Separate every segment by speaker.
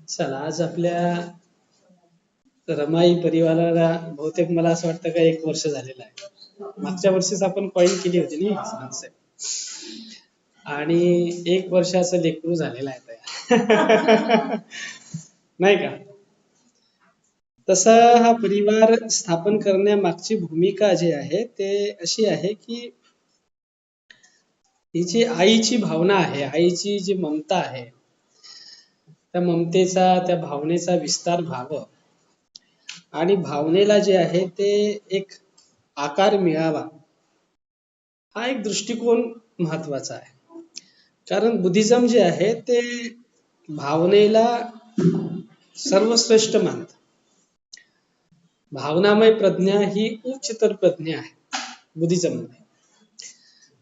Speaker 1: चला, आज आपल्या रमाई परिवाराला बहुतेक मला असं वाटतं का 1 वर्ष झालेलं आहे. मागच्या वर्षीच आपण कॉइन केली होती ना कॉन्सेप्ट, आणि 1 वर्षाचं लेकरू झालेलं आहे तयार. नाही का? तसं हा परिवार स्थापन करण्यामागची भूमिका जी आहे ते अशी आहे की ही जी आईची भावना आहे, आईची जी ममता आहे, त्या ममतेचा, त्या भावनेचा विस्तार व्हावं आणि भावनेला जे आहे ते एक आकार मिळावा, हा एक दृष्टिकोन महत्वाचा आहे. कारण बुद्धिझम जे आहे ते भावनेला सर्वश्रेष्ठ मानतं. भावनामय प्रज्ञा ही उच्चतर प्रज्ञा आहे बुद्धिझम मध्ये,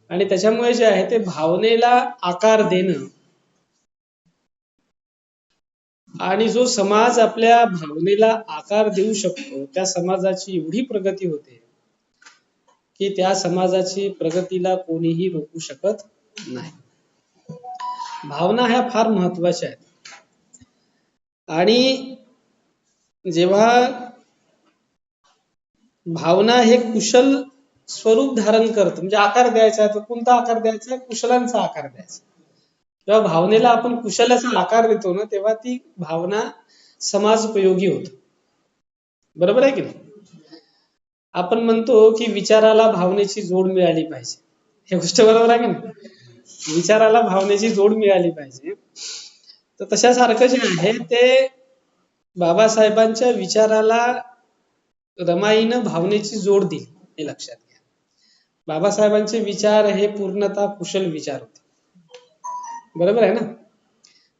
Speaker 1: आणि त्याच्यामुळे जे आहे ते भावनेला आकार देणं, आणि जो समाज आपल्या भावनेला आकार देऊ शकतो त्या समाजाची एवढी प्रगती होते की त्या समाजाची प्रगतीला कोणीही रोखू शकत नाही. भावना ह्या फार महत्वाच्या आहेत. आणि जेव्हा भावना हे कुशल स्वरूप धारण करतं, म्हणजे आकार द्यायचा आहे, तर कोणता आकार द्यायचा? कुशलांचा आकार द्यायचा. जेव्हा भावनेला आपण कुशलाचा आकार देतो ना, तेव्हा ती भावना समाजोपयोगी होते. बरोबर आहे की नाही? आपण म्हणतो की विचाराला भावनेची जोड मिळाली पाहिजे. हे गोष्ट बरोबर आहे की नाही? विचाराला भावनेची जोड मिळाली पाहिजे. तर तशासारखं जे आहे ते बाबासाहेबांच्या विचाराला रमाईनं भावनेची जोड दिली, हे लक्षात घ्या. बाबासाहेबांचे विचार हे पूर्णतः कुशल विचार होते. बरोबर आहे ना?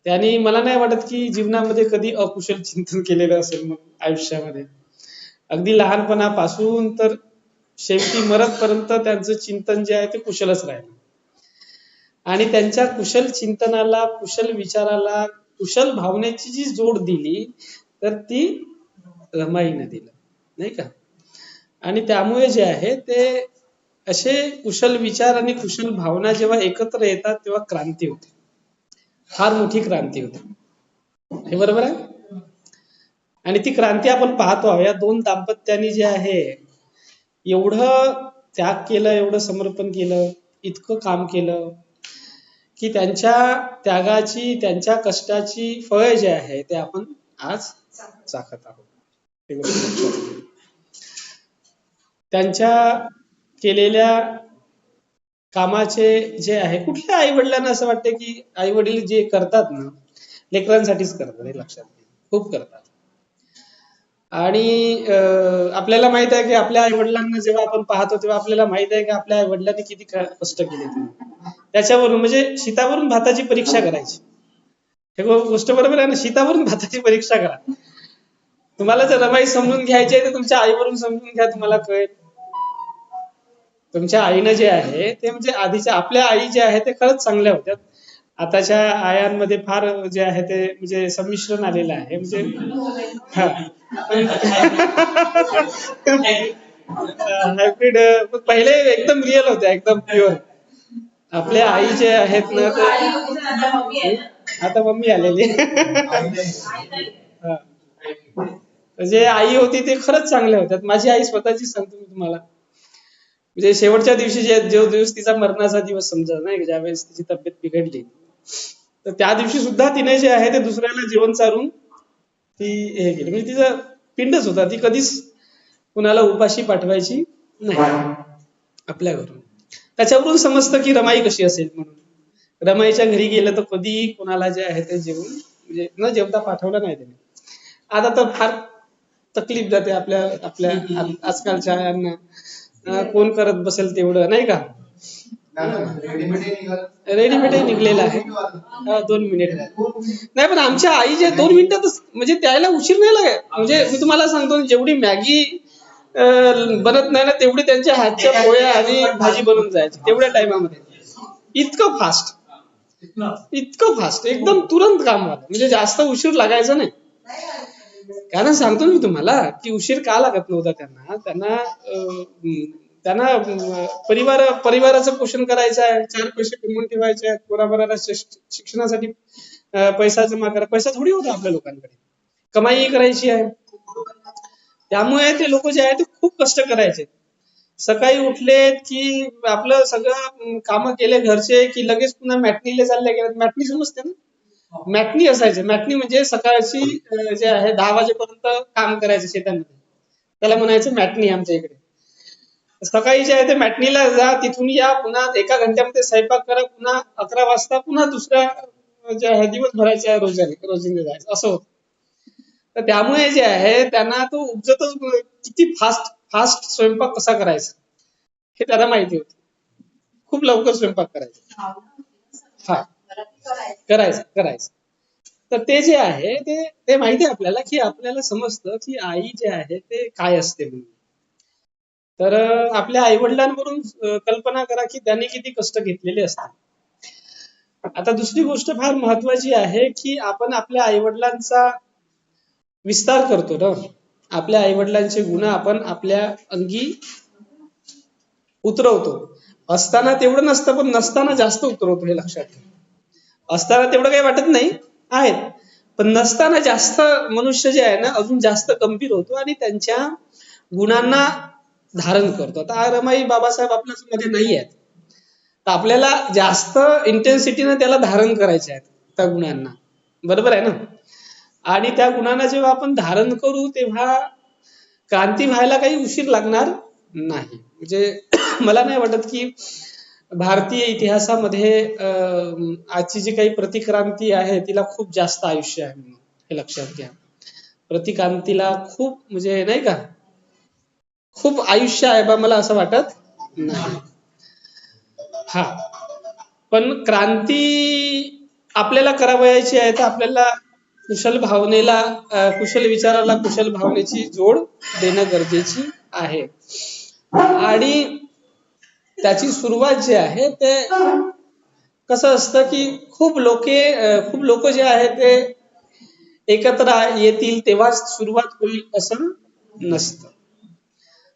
Speaker 1: त्यांनी, मला नाही वाटत की जीवनामध्ये कधी अकुशल चिंतन केलेलं असेल मग आयुष्यामध्ये. अगदी लहानपणापासून तर शेवटी मरतपर्यंत त्यांचं चिंतन जे आहे ते कुशलच राहिलं. आणि त्यांच्या कुशल चिंतनाला, कुशल विचाराला, कुशल भावनेची जी जोड दिली तर ती रमाईने दिलं, नाही का? आणि त्यामुळे जे आहे ते असे कुशल विचार आणि कुशल भावना जेव्हा एकत्र येतात तेव्हा क्रांती होते, फार मोठी क्रांती होते. हे बरोबर आहे? आणि ती क्रांती आपण पाहतो. या दोन दाम्पत्यांनी जे आहे एवढं त्याग केलं, एवढं समर्पण केलं, इतकं काम केलं की त्यांच्या त्यागाची, त्यांच्या कष्टाची फळे जे आहे ते आपण आज चाखत आहोत. हे गोष्ट लक्षात घ्या. त्यांच्या केलेल्या कामाचे जे आहे, कुठल्या आई वडिलांना असं वाटतं की आई वडील जे करतात ना लेकरांसाठीच करतात, हे लक्षात घ्या. खूप करतात. आणि आपल्याला माहित आहे की आपल्या आई वडिलांना जेव्हा आपण पाहतो तेव्हा आपल्याला माहित आहे की आपल्या आई वडिलांनी किती कष्ट केले. त्याच्यावरून म्हणजे शीतावरून भाताची परीक्षा करायची. हे गोष्ट बरोबर आहे ना? शीतावरून भाताची परीक्षा करा. तुम्हाला जर रमाई समजून घ्यायची आहे तर तुमच्या आईवरून समजून घ्या, तुम्हाला कळेल. तुमच्या आईनं जे आहे ते, म्हणजे आधीच्या आपल्या आई जे आहे ते खरंच चांगल्या होत्या. आताच्या आयांमध्ये फार जे आहे ते म्हणजे संमिश्रण आलेलं आहे. म्हणजे हायब्रिड. पहिले एकदम रिअल होत्या, एकदम प्युअर. आपल्या आई जे आहेत ना ते, आता मम्मी आलेली. जे आई होती ते खरंच चांगल्या होत्या. माझी आई स्वतःची सांगतो मी तुम्हाला, म्हणजे शेवटच्या दिवशी जो दिवस तिचा मरणाचा दिवस समजा नाही, ज्यावेळेस तिची तब्येत बिघडली, तर त्या दिवशी सुद्धा तिने जे आहे ते दुसऱ्याला जेवण चारून ती हे केली. म्हणजे तिचा पिंडच होता, ती कधीच कुणाला उपाशी पाठवायची नाही आपल्या घरून. त्याच्यावरून समजतं की रमाई कशी असेल म्हणून. रमाईच्या घरी गेलं तर कधी कोणाला जे आहे ते जेवून, म्हणजे न जेवता पाठवलं नाही त्याने. आता तर फार तकलीफ जाते आपल्या आपल्या आजकालच्या आयांना. कोण करत बसेल तेवढं, नाही का? रेडीमेड निघलेला आहे. 2 मिनिट नाही, पण आमच्या आई जे 2 मिनिटातच, म्हणजे त्याला उशीर नाही लागत. म्हणजे मी तुम्हाला सांगतो, जेवढी मॅगी बनत नाही ना तेवढी त्यांच्या हातच्या पोळ्या आणि भाजी बनवून जायची तेवढ्या टायमामध्ये. इतकं फास्ट, इतकं फास्ट, एकदम तुरंत काम झालं. म्हणजे जास्त उशीर लागायचा नाही. कारण सांगतो मी तुम्हाला की उशीर का लागत नव्हता त्यांना. त्यांना परिवाराचं पोषण करायचं आहे, 4 पैसे कमवून ठेवायचे आहेत, पोराबाळाला शिक्षणासाठी पैसा जमा करा, पैसा थोडी होता आपल्या लोकांकडे, कमाई करायची आहे. त्यामुळे ते लोक जे आहे ते खूप कष्ट करायचे. सकाळी उठले की आपलं सगळं कामं केले घरचे की लगेच पुन्हा मॅटनीला चालले गेले. मॅटनी समजते ना, मॅटनी असायचे. मॅटनी म्हणजे सकाळची जे आहे 10 वाजेपर्यंत काम करायचं शेतामध्ये, त्याला म्हणायचं मॅटनी आमच्या इकडे. सकाळी जे आहे ते मॅटनीला जा, तिथून या, पुन्हा एका घंट्यामध्ये स्वयंपाक करा, पुन्हा 11 वाजता पुन्हा दुसऱ्या जे आहे दिवसभराच्या रोजिंदा जायचं असं होतं. तर त्यामुळे जे आहे त्यांना तो उपजतच किती फास्ट फास्ट स्वयंपाक कसा करायचा हे त्याला माहिती होतं. खूप लवकर स्वयंपाक करायचा. हा, करायचं करायचं. तर ते जे आहे ते ते माहिती आहे आपल्याला, की आपल्याला समजतं की आई जे आहे ते काय असते म्हणून. तर आपल्या आई वडिलांवरून कल्पना करा की त्यांनी किती कष्ट घेतलेले असतात. आता दुसरी गोष्ट फार महत्वाची आहे की आपण आपल्या आई वडिलांचा विस्तार करतो ना. आपल्या आई वडिलांचे गुण आपण आपल्या अंगी उतरवतो. असताना तेवढं नसतं, पण नसताना जास्त उतरवतो, हे लक्षात ठेवा. असताना तेवढं काही वाटत नाही आहेत, पण नसताना जास्त मनुष्य जे आहे ना अजून जास्त गंभीर होतो आणि त्यांच्या गुणांना धारण करतो. आता रमाई बाबासाहेब आपल्या मध्ये नाही आहेत, तर आपल्याला जास्त इंटेन्सिटीने त्याला धारण करायचे आहेत त्या गुणांना, बरोबर आहे ना. आणि त्या गुणांना जेव्हा आपण धारण करू तेव्हा क्रांती व्हायला काही उशीर लागणार नाही. म्हणजे मला नाही वाटत की भारतीय इतिहासामध्ये आजची जी काही प्रतिक्रांती आहे तिला खूप जास्त आयुष्य आहे म्हणून, हे लक्षात घ्या. प्रतिक्रांतीला खूप म्हणजे नाही का खूप आयुष्य आहे बा, मला असं वाटत नाही. हा, पण क्रांती आपल्याला करावयाची आहे तर आपल्याला कुशल भावनेला, कुशल विचाराला कुशल भावनेची जोड देणं गरजेची आहे. आणि त्याची सुरुवात जी आहे ते कसं असतं की खूप लोक जे आहे ते एकत्र येतील तेव्हाच सुरुवात होईल असं नसतं.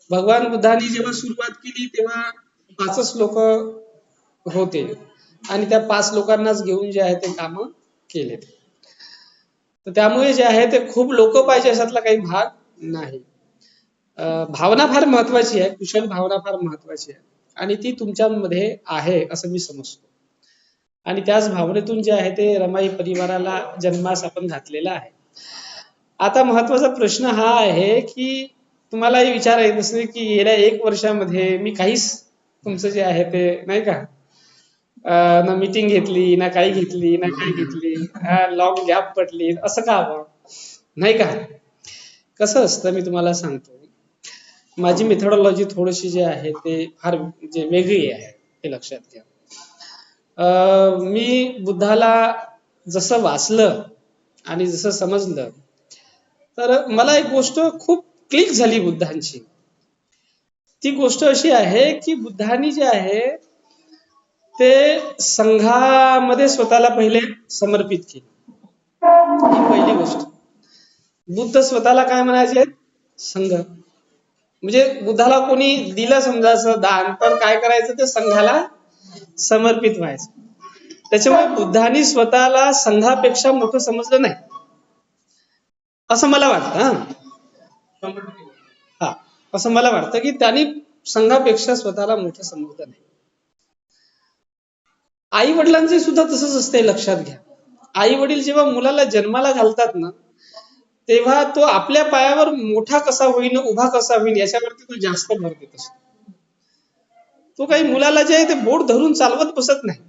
Speaker 1: भगवान बुद्धांनी जेव्हा सुरुवात केली तेव्हा 5च लोक होते आणि त्या 5 लोकांनाच घेऊन जे आहे ते काम केले. तर त्यामुळे जे आहे ते खूप लोक पाहिजे अशातला काही भाग नाही. भावना फार महत्वाची आहे, कुशल भावना फार महत्वाची आहे आणि ती तुमच्यामध्ये आहे असं मी समजतो. आणि त्याच भावनेतून जे आहे ते रमाई परिवाराला जन्मास आपण घातलेला आहे. आता महत्वाचा प्रश्न हा आहे की तुम्हालाही विचार येत असेल की गेल्या 1 वर्षामध्ये मी काहीच तुमचं जे आहे ते नाही का ना मीटिंग घेतली, ना काही घेतली, ना काही घेतली, लॉंग गॅप पडली, असं का हवं नाही का. कसं असतं मी तुम्हाला सांगतो, माझी मेथोडॉलॉजी थोडीशी जी आहे ते फार म्हणजे वेगळी आहे, हे लक्षात घ्या. मी बुद्धाला जसं वाचलं आणि जसं समजलं तर मला एक गोष्ट खूप क्लिक झाली बुद्धांची. ती गोष्ट अशी आहे की बुद्धांनी जे आहे ते संघामध्ये स्वतःला पहिले समर्पित केले. ही पहिली गोष्ट. बुद्ध स्वतःला काय म्हणायचे, संघ. म्हणजे बुद्धाला कोणी दिलं समजायचं दान तर काय करायचं, ते संघाला समर्पित व्हायचं. त्याच्यामुळे बुद्धांनी स्वतःला संघापेक्षा मोठं समजलं नाही असं मला वाटतं. हा, असं मला वाटतं की त्यांनी संघापेक्षा स्वतःला मोठं समजलं नाही. आई वडिलांचे सुद्धा तसंच असते, लक्षात घ्या. आई वडील जेव्हा मुलाला जन्माला घालतात ना तेव्हा तो आपल्या पायावर मोठा कसा होईल, उभा कसा होईल याच्यावरती तो जास्त भर देत असतो. तो काही मुलाला जे आहे ते बोट धरून चालवत बसत नाही.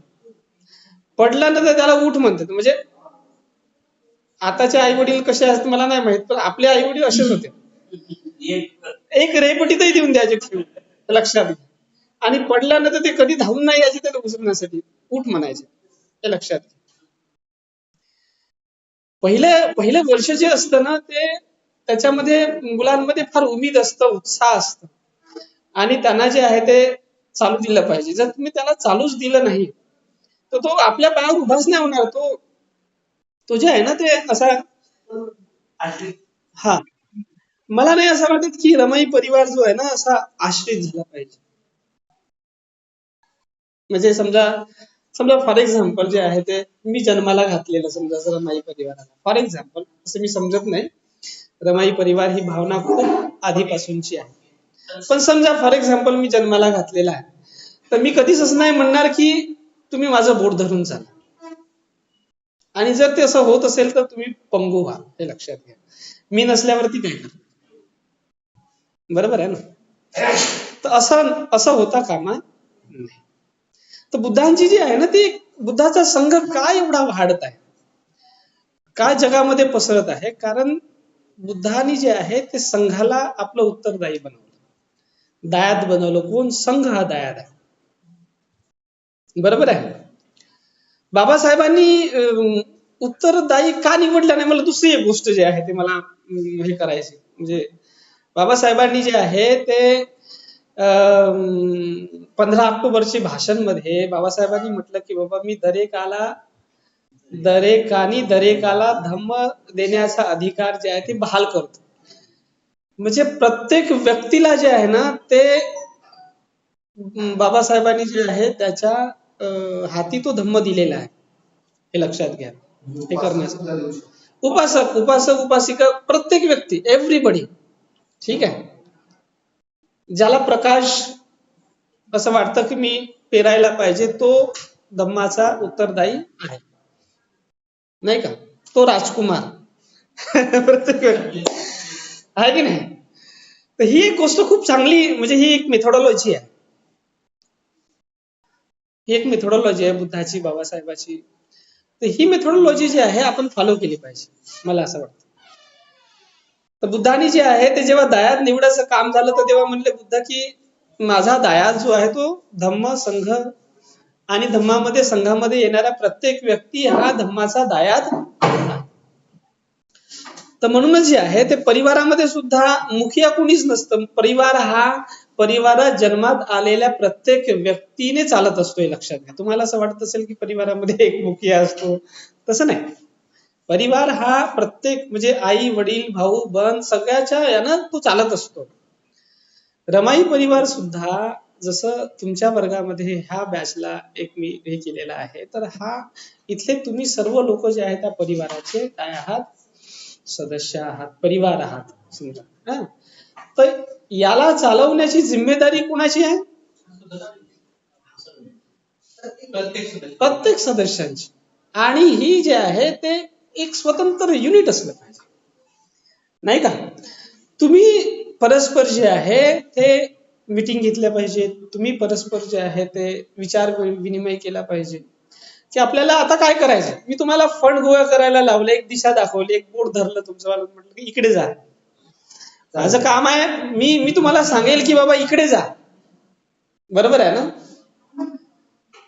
Speaker 1: पडला ना तर त्याला उठ म्हणतात. म्हणजे आताचे आई वडील कसे असतात मला नाही माहित, पण आपले आई वडील असेच होते. एक रेपटीतही देऊन द्यायचे ठेवून, लक्षात घ्या. आणि पडल्यानंतर ते कधी धावून नाही यायचे त्याला उचलण्यासाठी, उठ म्हणायचे, हे लक्षात घ्या. पहिलं वर्ष जे असतं ना ते त्याच्यामध्ये मुलांमध्ये फार उमेद असतं, उत्साह असतं आणि त्यांना जे आहे ते चालू दिलं पाहिजे. जर तुम्ही त्याला चालूच दिलं नाही तर तो आपल्या पायावर उभाच नाही होणार. तो जे आहे ना ते असा, हा, मला नाही असं वाटत की रमाई परिवार जो आहे ना असा आश्रित झाला पाहिजे. म्हणजे समजा समजा फॉर एक्झाम्पल जे आहे ते मी जन्माला घातलेलं, समजा जर रमाई परिवाराला फॉर एक्झाम्पल, असं मी समजत नाही, रमाई परिवार ही भावना खूप आधीपासूनची आहे, पण समजा फॉर एक्झाम्पल मी जन्माला घातलेला आहे, तर मी कधीच असं नाही म्हणणार की तुम्ही माझं बोट धरून चाला, आणि जर ते असं होत असेल तर तुम्ही पंगू व्हा, हे लक्षात घ्या. मी नसल्यावरती काय करा, बरोबर आहे ना. तर असं असं होता कामा नये. तर बुद्धांची जी आहे ना ती, बुद्धाचा संघ काय एवढा वाढत आहे, काय जगामध्ये पसरत आहे, कारण बुद्धांनी जे आहे ते संघाला आपलं उत्तरदायी बनवलं, दायाद बनवलं. कोण? संघ हा दायाद आहे, बरोबर आहे. बाबासाहेबांनी उत्तरदायी का निवडलं नाही, मला दुसरी एक गोष्ट जी आहे ते मला हे करायची, म्हणजे बाबासाहेबांनी जे आहे ते 15 ऑक्टोबरची भाषण मध्ये बाबासाहेबांनी म्हटलं की बाबा मी दरेकाला धम्म देण्याचा अधिकार जे आहे ते बहाल करतो. म्हणजे प्रत्येक व्यक्तीला जे आहे ना ते बाबासाहेबांनी जे आहे त्याच्या हाती तो धम्म दिलेला आहे, हे लक्षात घ्या. हे करण्याचं उपासक उपासिका प्रत्येक व्यक्ती, एव्हरीबडी, ठीक आहे, ज्याला प्रकाश असं वाटतं की मी पेरायला पाहिजे, तो धम्माचा उत्तरदायी आहे, नाही का, तो राजकुमार. प्रत्येक व्यक्ती आहे की नाही. तर ही एक गोष्ट खूप चांगली, म्हणजे ही एक मेथोडॉलॉजी आहे, ही एक मेथोडॉलॉजी आहे बुद्धाची, बाबासाहेबाची. तर ही मेथोडॉलॉजी जी आहे आपण फॉलो केली पाहिजे, मला असं वाटतं. तर बुद्धानी जे आहे ते जेव्हा दायाद निवडायचं काम झालं, तर तेव्हा म्हणले बुद्ध की माझा दायाद जो आहे तो धम्म संघ, आणि धम्मामध्ये संघामध्ये येणारा प्रत्येक व्यक्ती हा धम्माचा दायाद आहे. तर म्हणूनच जे आहे ते परिवारामध्ये सुद्धा मुखिया कुणीच नसतं. परिवारात जन्मात आलेल्या प्रत्येक व्यक्तीने चालत असतो, हे लक्षात घ्या. तुम्हाला असं वाटत असेल की परिवारामध्ये एक मुखिया असतो, तसं नाही. परिवार हा प्रत्येक, म्हणजे आई वडील भाऊ बहीण सगळ्याच्या यानं तो चालत असतो. रमाई परिवार सुद्धा जसं तुमच्या वर्गामध्ये ह्या बॅचला एक मी हे केलेला आहे, तर हा इथले तुम्ही सर्व लोक जे आहेत त्या परिवाराचे काय आहात, सदस्य आहात, परिवार आहात, समजा. तर याला चालवण्याची जिम्मेदारी कुणाची आहे? प्रत्येक सदस्यांची. आणि ही जे आहे ते एक स्वतंत्र युनिट असलं पाहिजे, नाही का. तुम्ही परस्पर जे आहे ते मीटिंग घेतल्या पाहिजे, तुम्ही परस्पर जे आहे ते विचार विनिमय केला पाहिजे की आपल्याला आता काय करायचं. मी तुम्हाला फंड गोळा करायला लावलं, एक दिशा दाखवली, एक बोर्ड धरलं तुमचं, म्हटलं की इकडे जा, माझं काम आहे, मी तुम्हाला सांगेल की बाबा इकडे जा, बरोबर आहे ना.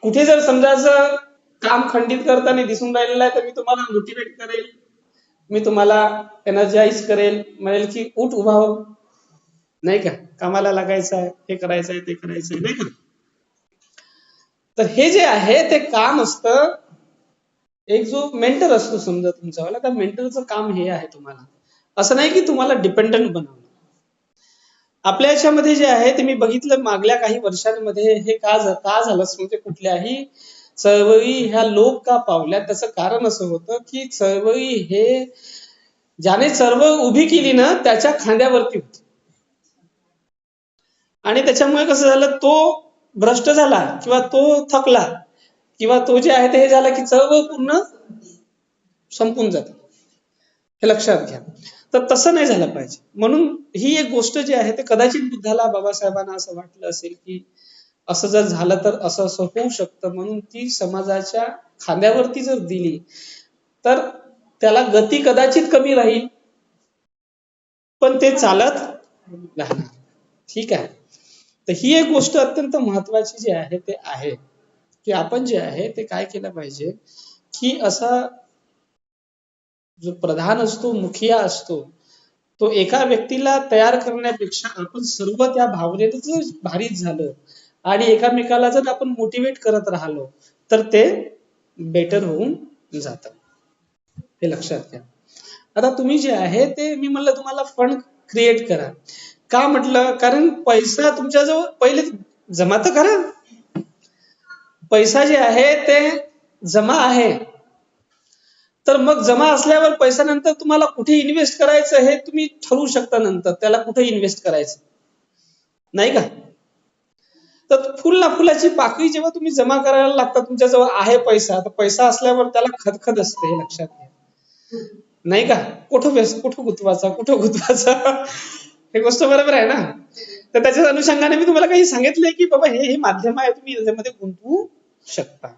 Speaker 1: कुठे जर समजायचं काम खंडित करताना दिसून राहिलेलं आहे, तर मी तुम्हाला मोटिवेट करेल, मी तुम्हाला एनर्जाइज करेल, म्हणेल की उठ उभा हो, नाही का, कामाला लागायचं आहे, हे करायचं आहे, ते करायचं आहे, नाही का. तर हे जे आहे ते काम असतं, एक जो मेंटर असतो समजा तुमच्यावाला, त्या मेंटरचं काम हे आहे तुम्हाला, असं नाही की तुम्हाला डिपेंडंट बनवणं. आपल्या याच्यामध्ये जे आहे ते मी बघितलं मागल्या काही वर्षांमध्ये, हे का झालं, म्हणजे कुठल्याही चळवळी ह्या लोक का पावल्या, त्याचं कारण असं होतं की चळवळी हे ज्याने चळवळ उभी केली ना त्याच्या खांद्यावरती होती, आणि त्याच्यामुळे कसं झालं, तो भ्रष्ट झाला किंवा तो थकला किंवा तो जे आहे ते हे झाला की चळवळ पूर्ण संपून जाते, हे लक्षात घ्या. तर तसं नाही झालं पाहिजे. म्हणून ही एक गोष्ट जी आहे ते कदाचित बुद्धाला, बाबासाहेबांना असं वाटलं असेल की असं जर झालं तर असं असं होऊ शकतं, म्हणून ती समाजाच्या खांद्यावरती जर दिली तर त्याला गती कदाचित कमी राहील, पण ते चालत राहणार, ठीक आहे. तर ही एक गोष्ट अत्यंत महत्वाची जी आहे ते आहे की आपण जे आहे ते काय केलं पाहिजे की असा जो प्रधान असतो, मुखिया असतो, तो एका व्यक्तीला तयार करण्यापेक्षा आपण सर्व त्या भावनेत जर भारित झालं आणि एकामेकाला जर आपण मोटिवेट करत राहिलो तर ते बेटर होऊन जातं, हे लक्षात घ्या. आता तुम्ही जे आहे ते, मी म्हणलं तुम्हाला फंड क्रिएट करा, का म्हटलं, कारण पैसा तुमच्याजवळ पहिले जमा तर करा, पैसा जे आहे ते जमा आहे, तर मग जमा असल्यावर पैसा नंतर तुम्हाला कुठे इन्व्हेस्ट करायचं हे तुम्ही ठरवू शकता. नंतर त्याला कुठे इन्व्हेस्ट करायचं, नाही का? तर फुलाची पाकळी जेव्हा तुम्ही जमा करायला लागता, तुमच्याजवळ आहे पैसा, तर पैसा असल्यावर त्याला खदखद असते, हे लक्षात घ्या, नाही का? कुठं गुंतवायचा हे गोष्ट बरोबर आहे ना? तर त्याच्याच अनुषंगाने मी तुम्हाला काही सांगितलंय की बाबा हे माध्यम आहे, तुम्ही याच्यामध्ये गुंतवू शकता.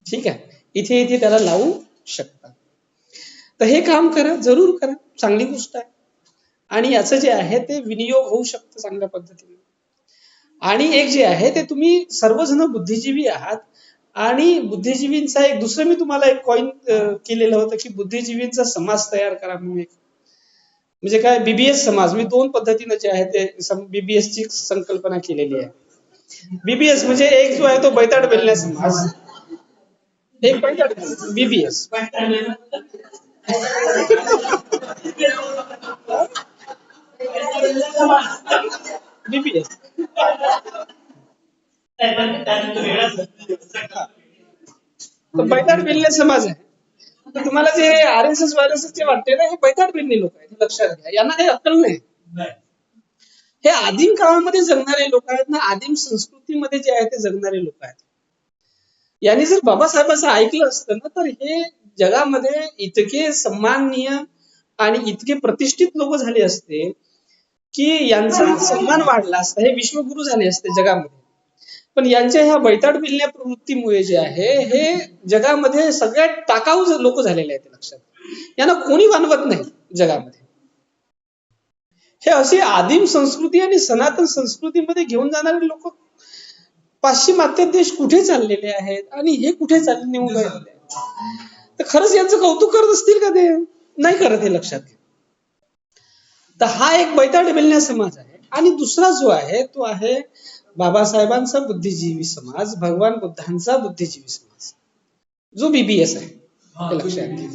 Speaker 1: ठीक आहे, इथे इथे त्याला लावू शकता. तर हे काम करा, जरूर करा, चांगली गोष्ट आहे. आणि याचं जे आहे ते विनियोग होऊ शकतं चांगल्या पद्धतीने. आणि एक जे आहे ते तुम्ही सर्वजण बुद्धिजीवी आहात, आणि बुद्धिजीवींचा एक दुसरं मी तुम्हाला एक कॉइन केलेलं होतं की बुद्धिजीवींचा समाज तयार करा म्हणून. एक म्हणजे काय, बीबीएस समाज. मी 2 पद्धतीने जे आहे ते बीबीएस ची संकल्पना केलेली आहे. बीबीएस म्हणजे एक जो आहे तो बैताड बेलण्या समाज, एक बैताड बीबीएस. बीबीएस बैताड बेलण्या समाज आहे. तर तुम्हाला जे RSS वायरस जे वाटते ना, हे बैताड बेलणी लोक आहेत, लक्षात घ्या. यांना काही अक्कल नाही. हे आदिम काळामध्ये जगणारे लोक आहेत ना, आदिम संस्कृतीमध्ये जे आहे ते जगणारे लोक आहेत. यांनी जर बाबासाहेबांचं ऐकलं असतं ना, तर हे जगामध्ये इतके सन्माननीय आणि इतके प्रतिष्ठित लोक झाले असते की यांचा सन्मान वाढला असता, हे विश्वगुरु झाले असते जगामध्ये. पण यांच्या ह्या बैताड बिलण्या प्रवृत्तीमुळे जे आहे हे जगामध्ये सगळ्यात टाकाऊ लोक झालेले आहेत, लक्षात. यांना कोणी मानवत नाही जगामध्ये. हे अशी आदिम संस्कृती आणि सनातन संस्कृतीमध्ये घेऊन जाणारे लोक पाश्चिमात्य देश कुठे चाललेले आहेत आणि हे कुठे चालले निघून राहिले. तर खरंच यांचं कौतुक करत असतील का? ते नाही करत, हे लक्षात घ्या. तर हा एक बैताड बेलण्या समाज आहे. आणि दुसरा जो आहे तो आहे बाबासाहेबांचा बुद्धिजीवी समाज, भगवान बुद्धांचा बुद्धिजीवी समाज, जो बीबीएस आहे, हे लक्षात घ्या.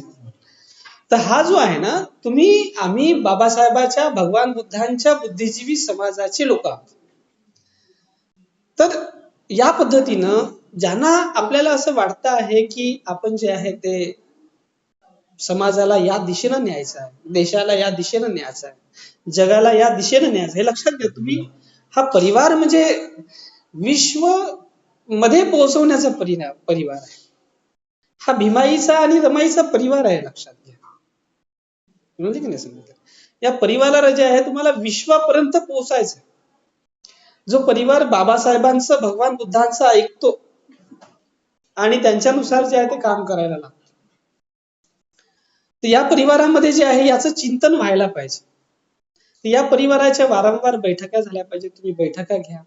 Speaker 1: तर हा जो आहे ना, आम्ही बाबासाहेबांच्या, भगवान बुद्धांच्या बुद्धिजीवी समाजाचे लोक आहोत. तर या पद्धतीनं ज्यांना आपल्याला असं वाटतं आहे की आपण जे आहे ते समाजाला या दिशेनं न्यायचं आहे, देशाला या दिशेनं न्यायचं आहे, जगाला या दिशेनं न्यायचं, हे लक्षात घ्या तुम्ही. हा परिवार म्हणजे विश्व मध्ये पोहोचवण्याचा परिवार आहे. हा भीमाईचा आणि रमाईचा परिवार आहे, लक्षात घ्या. म्हणजे की नाही समजलं? या परिवाराला जे आहे तुम्हाला विश्वापर्यंत पोहोचायचं. जो परिवार बाबासाहेबांचं, भगवान बुद्धांचं ऐकतो आणि त्यांच्यानुसार जे आहे ते काम करायला लागतो, तर या परिवारामध्ये जे आहे याचं चिंतन व्हायला पाहिजे. या परिवाराच्या वारंवार बैठका झाल्या पाहिजे. तुम्ही बैठका घ्या.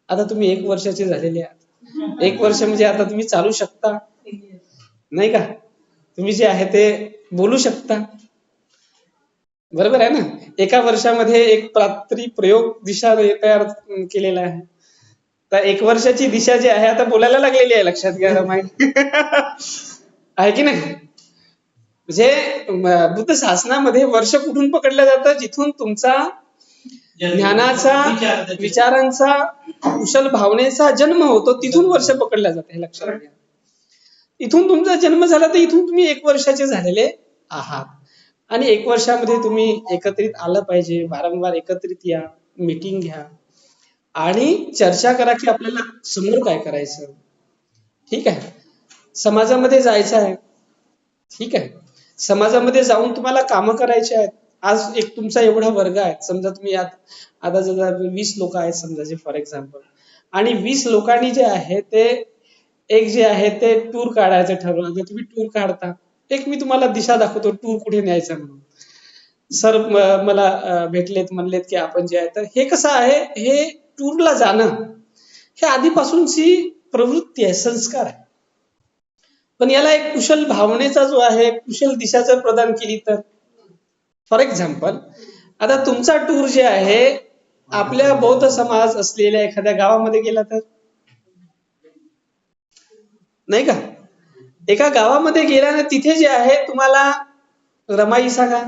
Speaker 1: आता तुम्ही 1 वर्षाचे झालेले आहात. 1 वर्ष म्हणजे आता तुम्ही चालू शकता, नाही का? तुम्ही जे आहे ते बोलू शकता, बरोबर आहे ना? 1 वर्षामध्ये एक प्रात्री प्रयोग दिशा तयार केलेला आहे. तर 1 वर्षाची दिशा जी आहे आता बोलायला लागलेली आहे, लक्षात घ्या. माहिती आहे की नाही? म्हणजे बुद्ध शासनामध्ये वर्ष कुठून पकडलं जातं? जिथून तुमचा ज्ञानाचा, विचारांचा, कुशल भावनेचा जन्म होतो, तिथून वर्ष पकडलं जातं, हे लक्षात घ्या. इथून तुमचा जन्म झाला तर इथून तुम्ही 1 वर्षाचे झालेले आहात. आणि 1 वर्षामध्ये तुम्ही एकत्रित आलं पाहिजे. वारंवार एकत्रित या, मीटिंग घ्या आणि चर्चा करा की आपल्याला समोर काय करायचं. ठीक आहे, समाजामध्ये जायचं आहे. ठीक आहे, समाजामध्ये जाऊन तुम्हाला कामं करायची आहेत. आज एक तुमचा एवढा वर्ग आहे, समजा तुम्ही आता जर 20 लोक आहेत समजा, जे फॉर एक्झाम्पल, आणि 20 लोकांनी जे आहे ते एक जे आहे ते टूर काढायचं ठरवलं. तर तुम्ही टूर काढता, एक मी तुम्हाला दिशा दाखवतो टूर कुठे न्यायचा म्हणून. सर मला भेटलेत, म्हणलेत की आपण जे आहे, तर हे कसं आहे, हे टूरला जाणं हे आधीपासूनची प्रवृत्ती आहे, संस्कार आहे. पण याला एक कुशल भावनेचा जो आहे, कुशल दिशा जर प्रदान केली तर, फॉर एक्झाम्पल आता तुमचा टूर जे आहे आपल्या बौद्ध समाज असलेल्या एखाद्या गावामध्ये गेला तर, नाही का? एका गावामध्ये गेला ना, तिथे जे आहे तुम्हाला रमाई सांगा,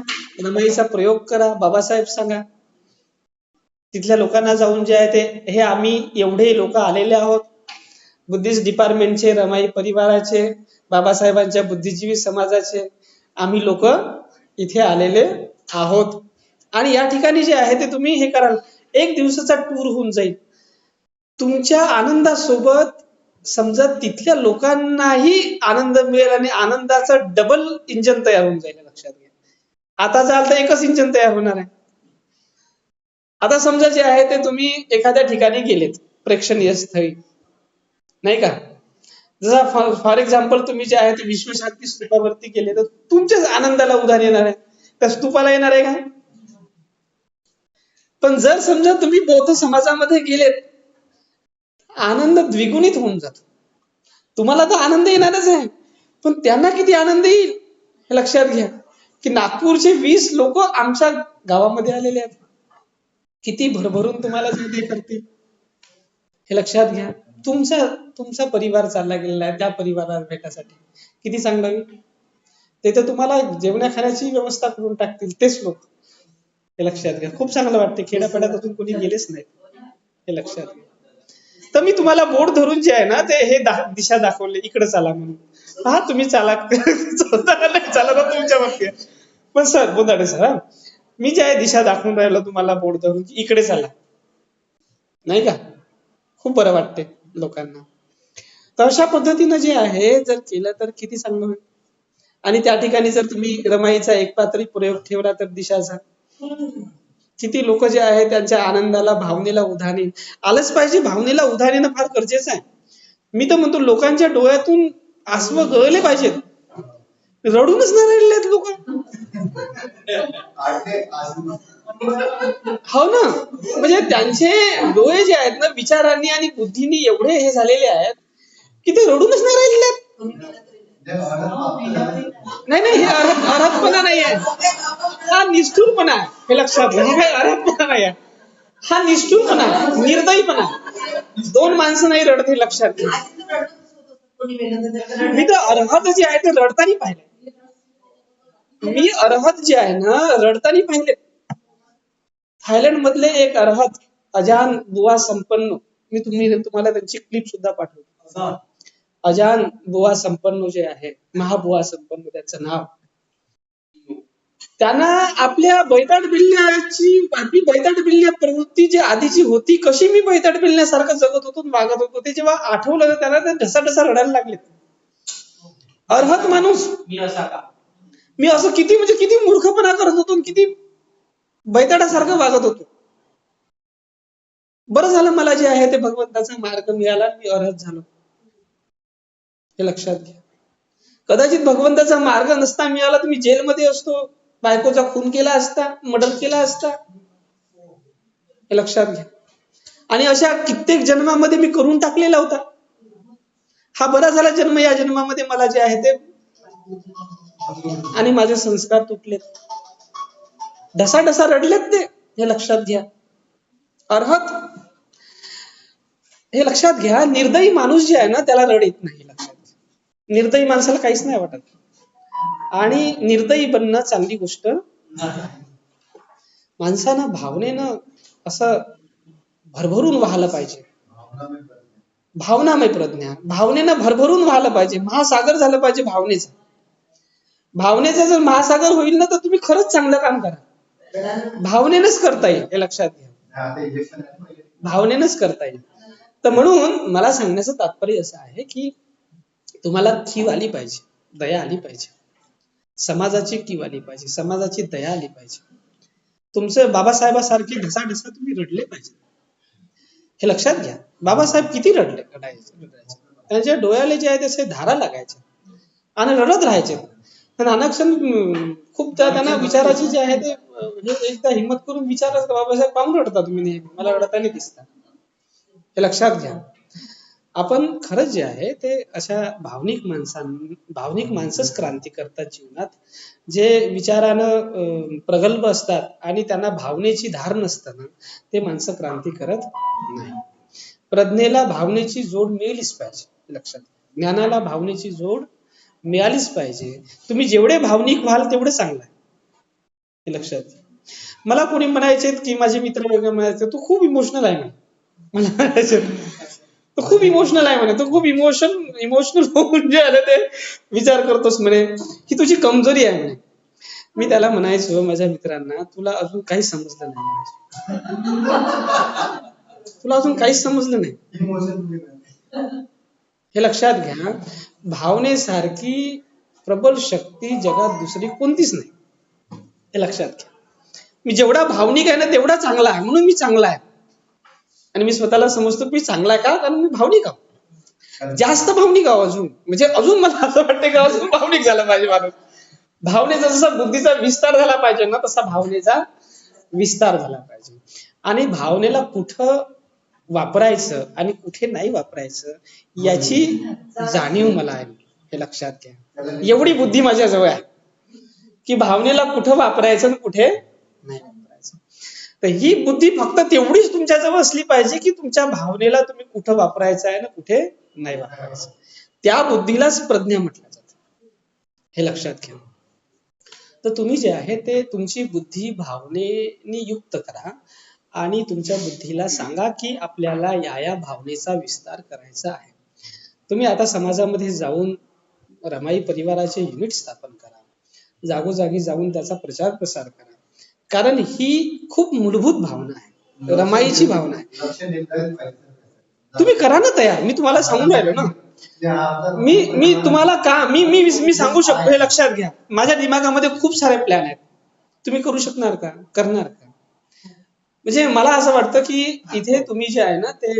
Speaker 1: रमाईचा प्रयोग करा, बाबासाहेब सांगा. तिथल्या लोकांना जाऊन जे आहे ते, हे आम्ही एवढे लोक आलेले आहोत बुद्धिस्ट डिपार्टमेंटचे, रमाई परिवाराचे, बाबासाहेबांच्या बुद्धिजीवी समाजाचे आम्ही लोक इथे आलेले आहोत. आणि या ठिकाणी जे आहे ते तुम्ही हे कराल, एक दिवसाचा टूर होऊन जाईल. तुमच्या आनंदासोबत समजा तिथल्या लोकांनाही आनंद मिळेल आणि आनंदाचं डबल इंजन तयार होऊन जाईल. लक्षात घ्या, आता जाल तर एकच इंजन तयार होणार आहे. आता समजा जे आहे ते तुम्ही एखाद्या ठिकाणी गेलेत प्रेक्षणीय स्थळी, नाही का, जसा फॉर एक्झाम्पल तुम्ही जे आहे ते विश्वशांती स्तूपावरती गेले तर तुमच्याच आनंदाला उधाण येणार आहे, त्या स्तूपाला येणार आहे का? पण जर समजा तुम्ही बौद्ध समाजामध्ये गेलेत, आनंद द्विगुणित होऊन जातो. तुम्हाला तर आनंद येणारच आहे, पण त्यांना किती आनंद येईल हे लक्षात घ्या, की नागपूरचे 20 लोक आमच्या गावामध्ये आलेले आहेत, किती भरभरून तुम्हाला ते करतील हे लक्षात घ्या. तुमचा परिवार चालला गेलेला आहे, त्या परिवाराला भेटासाठी किती चांगलं होईल. ते तर तुम्हाला जेवण्या खाण्याची व्यवस्था करून टाकतील तेच लोक, हे लक्षात घ्या. खूप चांगलं वाटते. खेड्यापाड्यात अजून कोणी गेलेच नाही, हे लक्षात घ्या. तर मी तुम्हाला बोट धरून जे आहे ना ते हे दिशा दाखवले, इकडे चाला म्हणून. हा तुम्ही चाला चाला ना तुमच्या बाबतीत, पण सर बोधाडे सर, मी जे आहे दिशा दाखवून राहिलो तुम्हाला बोट धरून, इकडे चाला, नाही का, खूप बरं वाटते लोकांना. तर अशा पद्धतीनं जे आहे जर केलं तर किती चांगलं होईल. आणि त्या ठिकाणी जर तुम्ही रमाईचा एक पात्री प्रयोग ठेवला तर दिशाचा, किती लोक जे आहे त्यांच्या आनंदाला, भावनेला उधाण येईल. आलंच पाहिजे, भावनेला उधाण येणं फार गरजेचं आहे. मी तर म्हणतो लोकांच्या डोळ्यातून आसवं गळले पाहिजेत, रडूनच नाही राहिलेत लोक. हो ना, म्हणजे त्यांचे डोळे जे आहेत ना विचारांनी आणि बुद्धीनी एवढे हे झालेले आहेत की ते रडूनच नाही राहिलेले आहेत. नाही नाही, हे अर्हतपणा नाही आहे, हा निष्ठुरपणा आहे, हे लक्षात घ्या. हे काही अर्हतपणा नाही आहे, हा निष्ठुरपणा आहे, निर्दयीपणा. दोन माणसं नाही रडत, हे लक्षात घ्या. मी तर अर्हत जे आहे ते रडताना पाहिले, मी अर्हत जे आहे ना रडताना पाहिले. थायलंड मधले एक अर्हत अजान बुवा संपन्न, मी तुम्हाला त्यांची क्लिप सुद्धा पाठवतो. अजान बुवा संपन्न जे आहे, महाबुवा संपन्न त्याचं नाव, त्यांना आपल्या बैताट बिल्ल्याची, आपली बैताट बिल्ल्या प्रवृत्ती जी आधीची होती, कशी मी बैताट बिल्ल्यासारखं जगत होतो, वागत होतो, ते जेव्हा आठवलं त्यांना ते ढसा रडायला लागले. अर्हत माणूस मी असं किती म्हणजे किती मूर्खपणा करत होतो, किती बैताडासारखं वागत होतो. बरं झालं मला जे आहे ते भगवंताचा मार्ग मिळाला, मी अर्हत झालो, हे लक्षात घ्या. कदाचित भगवंताचा मार्ग नसता मिळाला तर मी जेलमध्ये असतो, बायकोचा खून केला असता, मर्डर केला असता, हे लक्षात घ्या. आणि अशा कित्येक जन्मामध्ये मी करून टाकलेला होता. हा बरा झाला जन्म, या जन्मामध्ये मला जे आहे ते आणि माझे संस्कार तुटलेत, ढसा रडलेत ते, हे लक्षात घ्या. अर्हत, हे लक्षात घ्या. निर्दयी माणूस जे आहे ना त्याला रड येत नाही, लक्षात घ्या. निर्दयी माणसाला काहीच नाही वाटत, आणि निर्दयी बनणं चांगली गोष्ट नाही. माणसानं भावनेनं असं भरभरून वाहलं पाहिजे, भावनामय प्रज्ञा, भावनेनं भरभरून वाहलं पाहिजे, महासागर झालं पाहिजे भावनेचं. भावनेचा जर महासागर होईल ना तर तुम्ही खरंच चांगलं काम करा. भावनेनंच करता येईल, हे लक्षात घ्या, भावनेनंच करता येईल. तर म्हणून मला सांगण्याचं तात्पर्य असं आहे की तुम्हाला कीव आली पाहिजे, दया आली पाहिजे, समाजाची कीव आली पाहिजे, समाजाची दया आली पाहिजे. तुमचं बाबासाहेबासारखे ढसा तुम्ही रडले पाहिजे, हे लक्षात घ्या. बाबासाहेब किती रडायचे, त्यांच्या डोळ्याला जे आहे तसे धारा लागायचे आणि रडत राहायचे. नानकसन खूपदा त्यांना विचाराची जे आहे ते एकदा हिंमत करून विचारलं, बाबासाहेब पाहून रडता तुम्ही नेहमी, मला रडताना दिसता, हे लक्षात घ्या. आपण खरंच जे आहे ते अशा भावनिक माणसंच क्रांती करतात जीवनात, जे विचारानं प्रगल्भ असतात आणि त्यांना भावनेची धार नसताना ते माणसं क्रांती करत नाही. प्रज्ञेला भावनेची जोड मिळालीच पाहिजे, लक्षात. ज्ञानाला भावनेची जोड मिळालीच पाहिजे. तुम्ही जेवढे भावनिक व्हाल तेवढे चांगलं आहे, हे लक्षात. मला कोणी म्हणायचे की माझे मित्र वगैरे म्हणायचे तू खूप इमोशनल आहे, मला म्हणायचे तो खूप इमोशनल आहे म्हणे, तो खूप इमोशनल होऊन जे आलं ते विचार करतोस म्हणे, ही तुझी कमजोरी आहे म्हणे. मी त्याला म्हणायचो माझ्या मित्रांना, तुला अजून काही समजलं नाही म्हणायचो. तुला अजून काहीच समजलं नाही. हे लक्षात घ्या, भावनेसारखी प्रबल शक्ती जगात दुसरी कोणतीच नाही. हे लक्षात घ्या. मी जेवढा भावनिक आहे ना तेवढा चांगला आहे, म्हणून मी चांगला आहे. आणि मी स्वतःला समजतो मी चांगला आहे का, कारण मी भावनिक आहो. जास्त भावनिक आहो अजून, म्हणजे अजून मला असं वाटतं की अजून भावनिक झाला पाहिजे माणूस. भावनेचा जसा बुद्धीचा विस्तार झाला पाहिजे ना, तसा भावनेचा विस्तार झाला पाहिजे. आणि भावनेला कुठं वापरायचं आणि कुठे नाही वापरायचं याची जाणीव मला आहे. हे लक्षात घ्या. एवढी बुद्धी माझ्याजवळ आहे की भावनेला कुठं वापरायचं आणि कुठे नाही वापरायचं. तर ही बुद्धी फक्त तेवढीच तुमच्याजवळ असली पाहिजे की तुमच्या भावनेला तुम्ही कुठं वापरायचं आहे ना कुठे नाही वापरायचं. त्या बुद्धीलाच प्रज्ञा म्हटलं जातं. हे लक्षात घ्या. तर तुम्ही जे आहे ते तुमची बुद्धी भावनेने युक्त करा आणि तुमच्या बुद्धीला सांगा की आपल्याला या भावनेचा विस्तार करायचा आहे. तुम्ही आता समाजामध्ये जाऊन रमाई परिवाराचे युनिट स्थापन करा, जागोजागी जाऊन त्याचा प्रचार प्रसार करा, कारण ही खूप मूलभूत भावना आहे, रमाईची भावना आहे. तुम्ही करा ना तयार, मी तुम्हाला सांगून राहिलो ना. मी तुम्हाला का मी मी मी सांगू शकतो. हे लक्षात घ्या, माझ्या दिमागामध्ये खूप सारे प्लॅन आहेत. तुम्ही करू शकणार का, करणार का? म्हणजे मला असं वाटतं की इथे तुम्ही जे आहे ना ते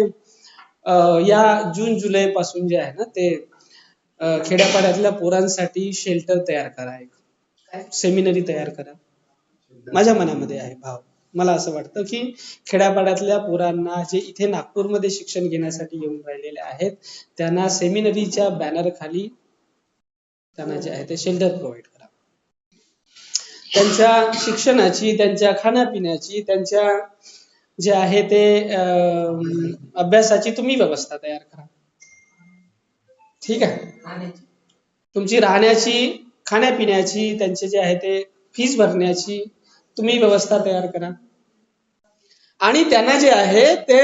Speaker 1: या जून जुलै पासून जे आहे ना ते खेड्यापाड्यातल्या पोरांसाठी शेल्टर तयार करा, एक सेमिनरी तयार करा. माझ्या मनामध्ये आहे भाव. मला असं वाटतं की खेड्यापाड्यातल्या पोरांना जे इथे नागपूरमध्ये शिक्षण घेण्यासाठी येऊन राहिलेले आहेत त्यांना सेमिनरीच्या बॅनर खाली त्यांना जे आहे ते शेल्टर प्रोव्हाइड करा. त्यांच्या शिक्षणाची, त्यांच्या खाण्यापिण्याची, त्यांच्या जे आहे ते अभ्यासाची तुम्ही व्यवस्था तयार करा. ठीक आहे. तुमची राहण्याची, खाण्यापिण्याची, त्यांचे जे आहे ते फीस भरण्याची तुम्ही व्यवस्था तयार करा. आणि त्यांना जे आहे ते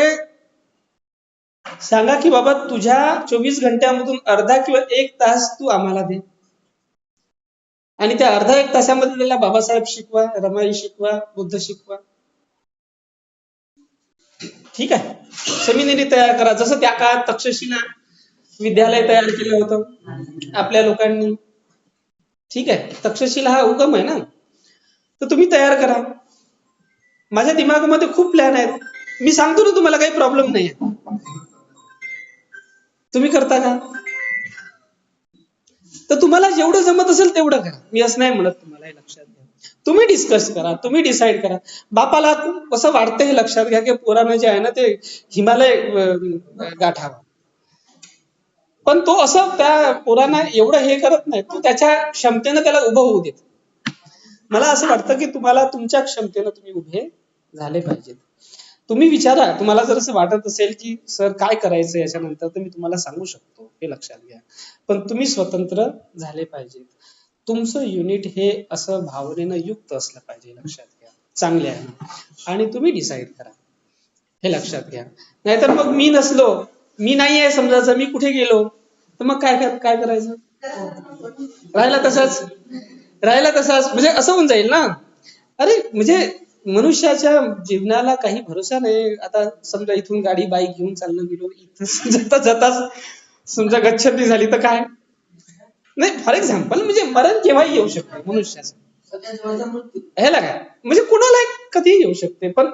Speaker 1: सांगा की बाबा तुझ्या 24 घंट्यामधून अर्धा किंवा 1 तास तू आम्हाला दे. आणि त्या अर्धा 1 तासामध्ये त्याला बाबासाहेब शिकवा, रमाई शिकवा, बुद्ध शिकवा. ठीक आहे. सेमिनरी तयार करा. जसं त्या काळात तक्षशिला विद्यालय तयार केलं होतं आपल्या लोकांनी. ठीक आहे. तक्षशिला हा उगम आहे ना, तर तुम्ही तयार करा. माझ्या दिमागामध्ये खूप प्लॅन आहेत. मी सांगतो ना तुम्हाला, काही प्रॉब्लेम नाही. तुम्ही करता का? तर तुम्हाला जेवढं जमत असेल तेवढं करा. मी असं नाही म्हणत तुम्हाला, हे लक्षात घ्या. तुम्ही डिस्कस करा, तुम्ही डिसाईड करा. बापाला कसं वाटतं हे लक्षात घ्या की पोरानं जे आहे ना ते हिमालय गाठावा. पण तो असं त्या पोरांना एवढं हे करत नाही. तो त्याच्या क्षमतेनं त्याला उभं होऊ देत. मला असं वाटतं की तुम्हाला तुमच्या क्षमतेनं तुम्ही उभे झाले पाहिजेत. तुम्ही विचारा, तुम्हाला जर असं वाटत असेल की सर काय करायचं याच्यानंतर, तर मी तुम्हाला सांगू शकतो, हे लक्षात घ्या. पण तुम्ही स्वतंत्र झाले पाहिजेत. तुमचं युनिट हे असं भावनेनं युक्त असलं पाहिजे, लक्षात घ्या. चांगले आहे. आणि तुम्ही डिसाईड करा, हे लक्षात घ्या. नाहीतर मग मी नसलो, मी नाही आहे समजायचं, मी कुठे गेलो, तर मग काय काय करायचं? राहिला तसाच म्हणजे असं होऊन जाईल ना. अरे म्हणजे मनुष्याच्या जीवनाला काही भरोसा नाही. आता समजा इथून गाडी बाईक घेऊन चाललं गेलो, इथं जाता जाताच समजा गच्छती झाली तर काय? नाही, फॉर एक्झाम्पल, म्हणजे मरण केव्हाही येऊ शकते मनुष्याचं. ह्याला काय म्हणजे कुणाला कधीही येऊ शकते. पण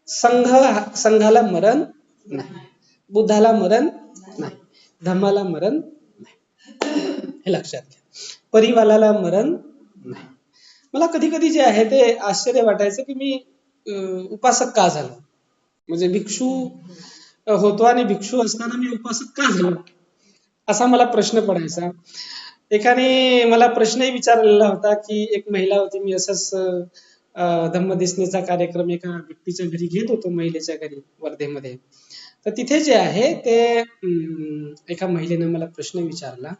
Speaker 1: संघाला मरण नाही, बुद्धाला मरण नाही, धम्माला मरण नाही, हे लक्षात घ्या. परिवाराला मरण नाही. मला कधी कधी जे आहे ते आश्चर्य वाटायचं की मी उपासक का झालो. म्हणजे भिक्षू होतो आणि भिक्षू असताना मी उपासक का झालो, असा मला प्रश्न पडायचा. एकाने मला प्रश्नही विचारलेला होता की एक महिला होती, मी असंच धम्मदेसनेचा कार्यक्रम एका व्यक्तीच्या घरी घेत होतो, महिलेच्या घरी वर्धेमध्ये. तर तिथे जे आहे ते एका महिलेनं मला प्रश्न विचारला.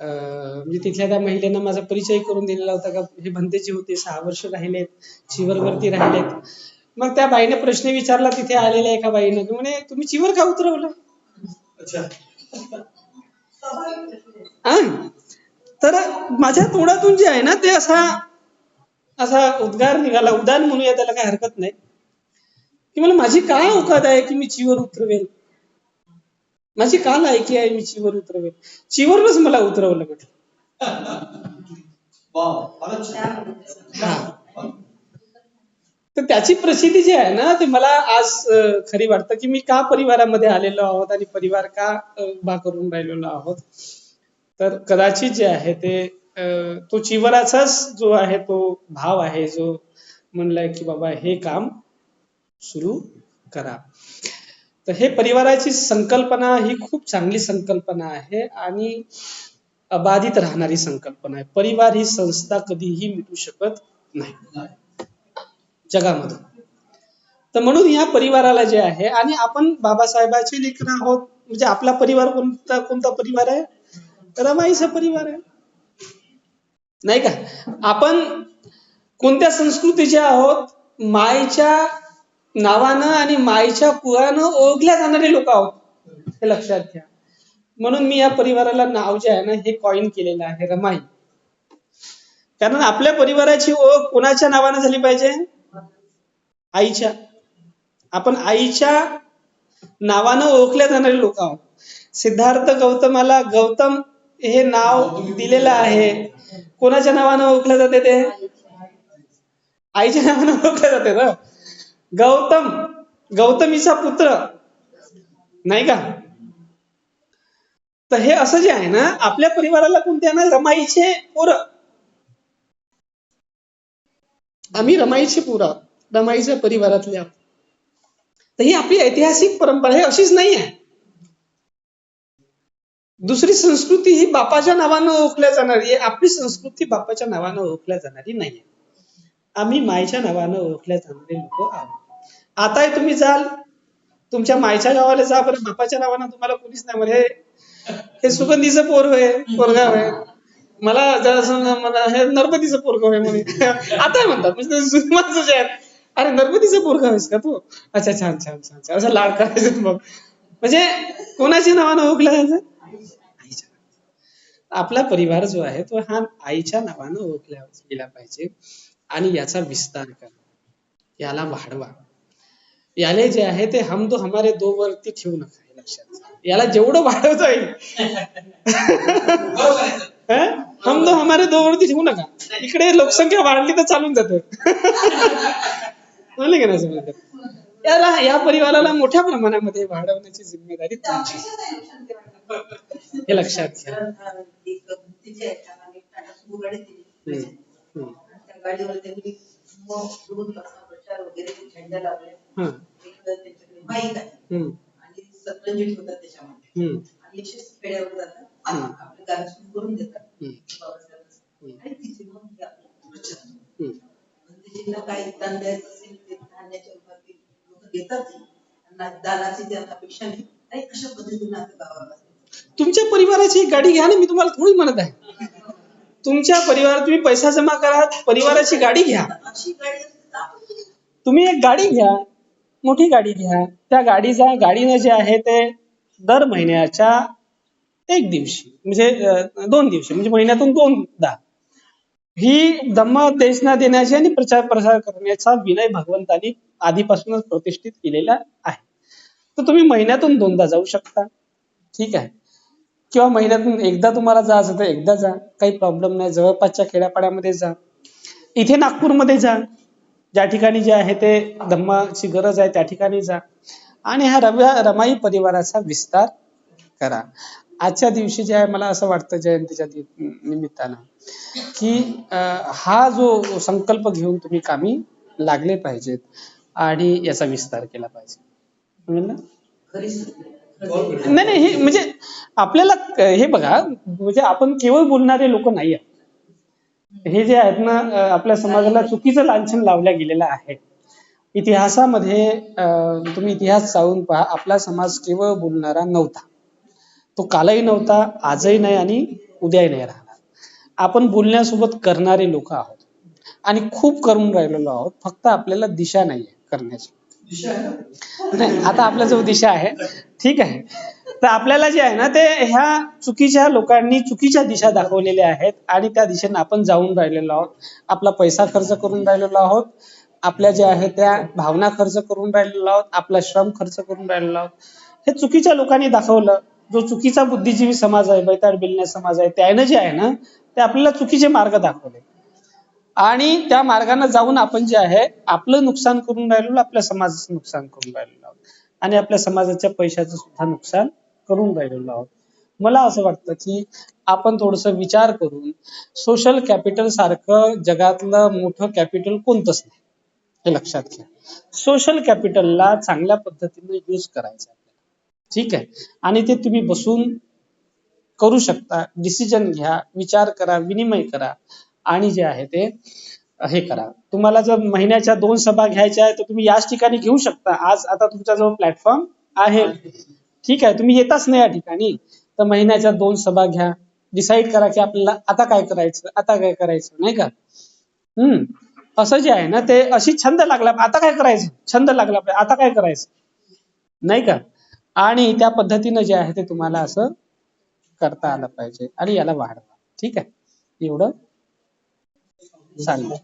Speaker 1: म्हणजे तिथल्या त्या महिलेनं माझा परिचय करून दिलेला होता का हे भंतेजी होते, 6 वर्ष राहिलेत, चिवरवरती राहिलेत. मग त्या बाईने प्रश्न विचारला तिथे आलेल्या एका बाईनं, म्हणे तुम्ही चिवर का उतरवलं? तर माझ्या तोंडातून जे आहे ना ते असा असा उद्गार निघाला, उदान म्हणूया त्याला, काही हरकत नाही, की मला माझी काय औकात आहे की मी चीवर उतरवेल, माझी का लायकी आहे मी चीवर उतरवेल, चीवरच मला उतरवलं म्हटलं. तर त्याची प्रसिद्धी जी आहे ना ते मला आज खरी वाटतं, की मी का परिवारामध्ये आलेलो आहोत आणि परिवार का उभा करून राहिलेलो आहोत. तर कदाचित जे आहे ते तो चिवराचाच जो आहे तो भाव आहे, जो म्हणलाय की बाबा हे काम सुरू करा. तर हे परिवाराची संकल्पना ही खूप चांगली संकल्पना आहे आणि अबाधित राहणारी संकल्पना आहे. परिवार ही संस्था कधीही मिटू शकत नाही जगामध्ये. तर म्हणून या परिवाराला जे आहे, आणि आपण बाबासाहेबांचे लेकरं आहोत, म्हणजे आपला परिवार कोणता परिवार आहे, रमाईचा परिवार आहे, नाही का. आपण कोणत्या संस्कृतीचे आहोत, मायेच्या नावानं आणि मायेच्या कुळानं ओळखल्या जाणारे लोक आहोत, हे लक्षात घ्या. म्हणून मी या परिवाराला नाव जे आहे ना हे कॉइन केलेलं आहे, रमाई. कारण आपल्या परिवाराची ओळख कोणाच्या नावानं झाली पाहिजे, आईच्या. आपण आईच्या नावानं ओळखल्या जाणारे लोक आहोत. सिद्धार्थ गौतमाला गौतम हे नाव दिलेलं आहे, कोणाच्या नावानं ओळखलं जाते, ते आईच्या नावानं ओळखलं जाते ना. गौतम, गौतमीचा पुत्र, नाही का. तर हे असं जे आहे ना, आपल्या परिवाराला कोणत्या ना, रमाईचे पोरं, आम्ही रमाईची पोरं, रमाईच्या परिवारातले आहोत. तर ही आपली ऐतिहासिक परंपरा आहे, अशीच नाही आहे. दुसरी संस्कृती ही बापाच्या नावानं ओळखल्या जाणारी आहे, आपली संस्कृती बापाच्या नावानं ओळखल्या जाणारी नाही. आम्ही मायच्या नावानं ओळखल्या जाणारे लोक आहोत. आताही तुम्ही जाल तुमच्या मायच्या गावाला जा बरं, बापाच्या नावानं तुम्हाला कोणीच नाही म्हणे हे सुगंधीचं पोरगा आहे, मला मला हे नर्मदीचं पोरग आहे म्हणे. आता म्हणतात म्हणजे जे आहे, अरे नर्मदीचं पोरगा आहेस का तू, अच्छा छान छान छान, असं लाड करायचं. मग म्हणजे कोणाच्या नावानं ओळखलं जायचं, आईच्या. आपला परिवार जो आहे तो हा आईच्या नावानं ओळखला गेला पाहिजे, आणि याचा विस्तार करा, याला वाढवा. याले जे आहे ते हम दो हमारे दो वरती ठेवू नका, हे लक्षात. याला जेवढं वाढवता येईल हम दो हमारे दो वरती ठेवू नका. इकडे लोकसंख्या वाढली तर चालून जाते. याला, या परिवाराला मोठ्या प्रमाणामध्ये वाढवण्याची जिम्मेदारी तुमची, हे लक्षात घ्या. तुमच्या परिवाराची गाडी घ्या ना, मी तुम्हाला थोडी म्हणत आहे. तुमच्या परिवारात तुम्ही पैसा जमा करा, परिवाराची गाडी घ्या. तुम्ही एक गाडी घ्या, मोठी गाडी घ्या. त्या गाडीनं जे आहे ते दर महिन्याच्या 1 दिवशी म्हणजे 2 दिवशी म्हणजे महिन्यातून 2दा ही धम्मदेशना देण्याची आणि प्रचार प्रसार करण्याचा विनय भगवंतांनी आधीपासूनच प्रतिष्ठित केलेला आहे. तर तुम्ही महिन्यातून 2दा जाऊ शकता, ठीक आहे. किंवा महिन्यातून एकदा तुम्हाला जायचं तर एकदा जा, काही प्रॉब्लेम नाही. जवळपासच्या खेड्यापाड्यामध्ये जा, इथे नागपूरमध्ये जा, ज्या ठिकाणी जे आहे ते धम्माची गरज आहे त्या ठिकाणी जा, आणि हा रमाई परिवाराचा विस्तार करा. आजच्या दिवशी जे आहे मला असं वाटतं जयंतीच्या निमित्तानं की हा जो संकल्प घेऊन तुम्ही कामी लागले पाहिजेत आणि याचा विस्तार केला पाहिजे. नाही नाही, हे म्हणजे आपल्याला हे बघा, म्हणजे आपण केवळ बोलणारे लोक नाही आहेत. हे जे आहेत ना, आपल्या समाजाला चुकीचं लांछन लावल्या गेलेलं आहे. इतिहासामध्ये तुम्ही इतिहास चाळून पहा, आपला समाज केवळ बोलणारा नव्हता. तो कालही नव्हता, आजही नाही आणि उद्याही नाही राहणार. आपण बोलण्यासोबत करणारे लोक आहोत आणि खूप करून राहिलेलो आहोत. फक्त आपल्याला दिशा नाहीये करण्याची. नाही, आता आपला जो दिशा आहे, ठीक आहे, तर आपल्याला जे आहे ना ते ह्या चुकीच्या लोकांनी चुकीच्या दिशा दाखवलेल्या आहेत आणि त्या दिशेने आपण जाऊन राहिलेलो आहोत. आपला पैसा खर्च करून राहिलेलो आहोत. आपल्या ज्या आहेत त्या भावना खर्च करून राहिलेलो आहोत. आपला श्रम खर्च करून राहिलेलो आहोत. हे चुकीच्या लोकांनी दाखवलं. जो चुकीचा बुद्धिजीवी समाज आहे, बैताड बिलण्या समाज आहे, त्यानं जे आहे ना ते आपल्याला चुकीचे मार्ग दाखवले आणि त्या मार्गाने जाऊन आपण जे आहे आपलं नुकसान करून राहिलो, आपल्या समाजाचं नुकसान करून राहिलेलो आहोत आणि आपल्या समाजाच्या पैशाचं सुद्धा नुकसान करून राहिलेलो आहोत. मला असं वाटतं की आपण थोडस विचार करून सोशल कॅपिटल सारखं जगातलं मोठं कॅपिटल कोणतंच नाही हे लक्षात घ्या. सोशल कॅपिटलला चांगल्या पद्धतीने यूज करायचं. ठीक आहे. आणि ते तुम्ही बसून करू शकता. डिसिजन घ्या, विचार करा, विनिमय करा आणि जे आहे ते हे करा. तुम्हाला जर महिन्याच्या 2 सभा घ्यायच्या आहेत तर तुम्ही याच ठिकाणी घेऊ शकता. आज आता तुमच्याजवळ प्लॅटफॉर्म आहे. ठीक आहे. तुम्ही येताच नाही या ठिकाणी तर महिन्याच्या 2 सभा घ्या. डिसाईड करा की आपल्याला आता काय करायचं, आता काय करायचं, नाही का? असं जे आहे ना ते अशी छंद लागला, आता काय करायचं, छंद लागला आता काय करायचं, नाही का? आणि त्या पद्धतीनं जे आहे ते तुम्हाला असं करता आलं पाहिजे आणि याला वाढवा. ठीक आहे. एवढं सांगितलं.